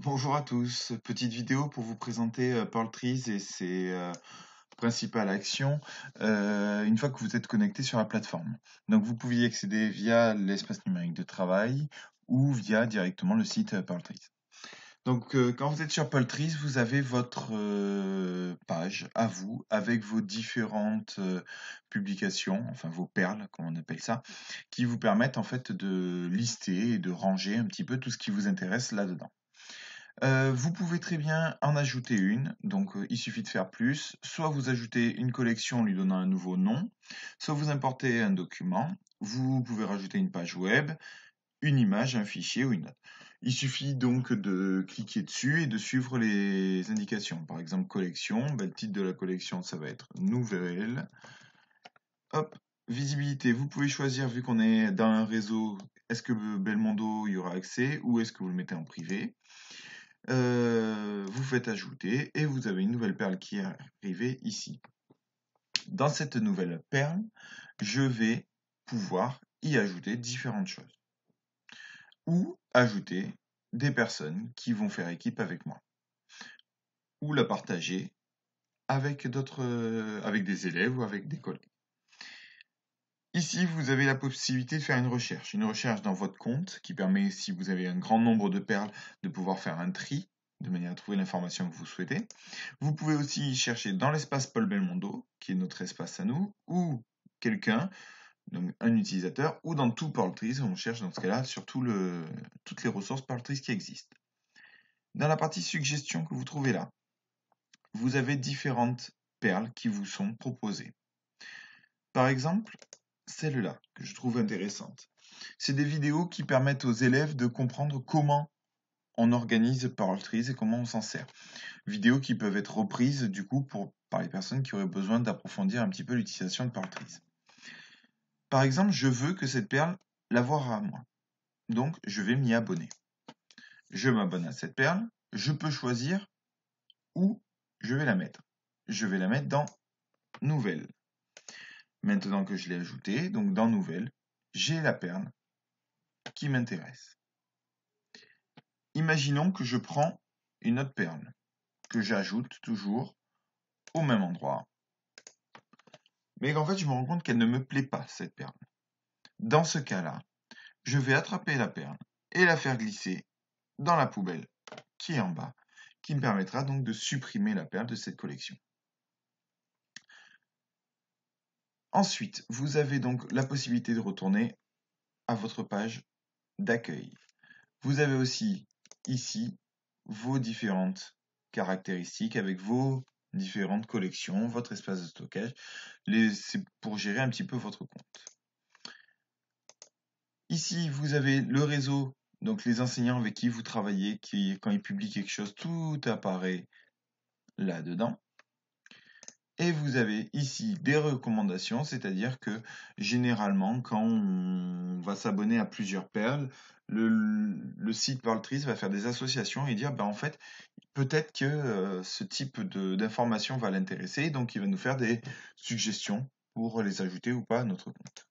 Bonjour à tous, petite vidéo pour vous présenter Pearltrees et ses principales actions une fois que vous êtes connecté sur la plateforme. Donc vous pouvez y accéder via l'espace numérique de travail ou via directement le site Pearltrees. Donc quand vous êtes sur Pearltrees, vous avez votre page à vous avec vos différentes publications, enfin vos perles comme on appelle ça, qui vous permettent en fait de lister et de ranger un petit peu tout ce qui vous intéresse là-dedans. Vous pouvez très bien en ajouter une, donc il suffit de faire plus. Soit vous ajoutez une collection en lui donnant un nouveau nom, soit vous importez un document, vous pouvez rajouter une page web, une image, un fichier ou une note. Il suffit donc de cliquer dessus et de suivre les indications. Par exemple, collection, le titre de la collection, ça va être nouvelle. Hop, visibilité, vous pouvez choisir, vu qu'on est dans un réseau, est-ce que Belmondo y aura accès ou est-ce que vous le mettez en privé. Vous faites ajouter et vous avez une nouvelle perle qui est arrivée ici. Dans cette nouvelle perle, je vais pouvoir y ajouter différentes choses ou ajouter des personnes qui vont faire équipe avec moi ou la partager avec d'autres, avec des élèves ou avec des collègues. Ici, vous avez la possibilité de faire une recherche dans votre compte qui permet, si vous avez un grand nombre de perles, de pouvoir faire un tri de manière à trouver l'information que vous souhaitez. Vous pouvez aussi chercher dans l'espace Paul Belmondo, qui est notre espace à nous, ou quelqu'un, donc un utilisateur, ou dans tout Pearltrees, on cherche dans ce cas-là sur toutes les ressources Pearltrees qui existent. Dans la partie suggestions que vous trouvez là, vous avez différentes perles qui vous sont proposées. Par exemple, celle-là, que je trouve intéressante. C'est des vidéos qui permettent aux élèves de comprendre comment on organise Pearltrees et comment on s'en sert. Vidéos qui peuvent être reprises du coup par les personnes qui auraient besoin d'approfondir un petit peu l'utilisation de Pearltrees. Par exemple, je veux que cette perle la voie à moi. Donc, je vais m'y abonner. Je m'abonne à cette perle. Je peux choisir où je vais la mettre. Je vais la mettre dans Nouvelles. Maintenant que je l'ai ajoutée, donc dans Nouvelles, j'ai la perle qui m'intéresse. Imaginons que je prends une autre perle, que j'ajoute toujours au même endroit, mais qu'en fait je me rends compte qu'elle ne me plaît pas, cette perle. Dans ce cas-là, je vais attraper la perle et la faire glisser dans la poubelle qui est en bas, qui me permettra donc de supprimer la perle de cette collection. Ensuite, vous avez donc la possibilité de retourner à votre page d'accueil. Vous avez aussi ici vos différentes caractéristiques avec vos différentes collections, votre espace de stockage. C'est pour gérer un petit peu votre compte. Ici, vous avez le réseau, donc les enseignants avec qui vous travaillez, qui, quand ils publient quelque chose, tout apparaît là-dedans. Et vous avez ici des recommandations, c'est-à-dire que généralement, quand on va s'abonner à plusieurs perles, le site Pearltrees va faire des associations et dire, en fait, peut-être que ce type d'information va l'intéresser, donc il va nous faire des suggestions pour les ajouter ou pas à notre compte.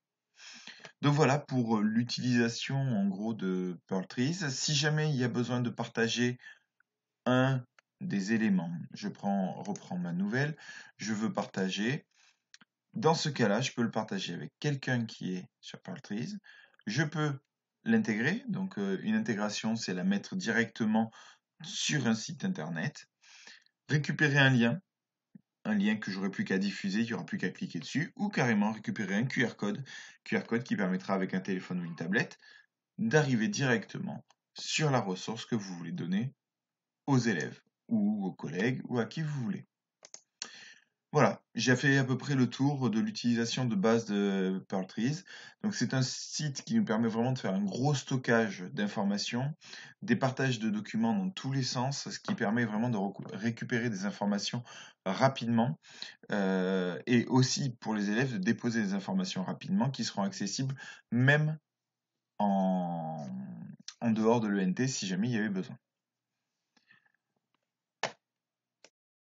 Donc voilà pour l'utilisation en gros de Pearltrees. Si jamais il y a besoin de partager un des éléments, reprends ma nouvelle, je veux partager. Dans ce cas-là, je peux le partager avec quelqu'un qui est sur Pearltrees. Je peux l'intégrer, donc une intégration, c'est la mettre directement sur un site internet, récupérer un lien que j'aurai plus qu'à diffuser, il n'y aura plus qu'à cliquer dessus, ou carrément récupérer un QR code qui permettra avec un téléphone ou une tablette d'arriver directement sur la ressource que vous voulez donner aux élèves ou aux collègues ou à qui vous voulez. Voilà, j'ai fait à peu près le tour de l'utilisation de base de Pearltrees. Donc c'est un site qui nous permet vraiment de faire un gros stockage d'informations, des partages de documents dans tous les sens, ce qui permet vraiment de récupérer des informations rapidement et aussi pour les élèves de déposer des informations rapidement qui seront accessibles même en dehors de l'ENT si jamais il y avait besoin.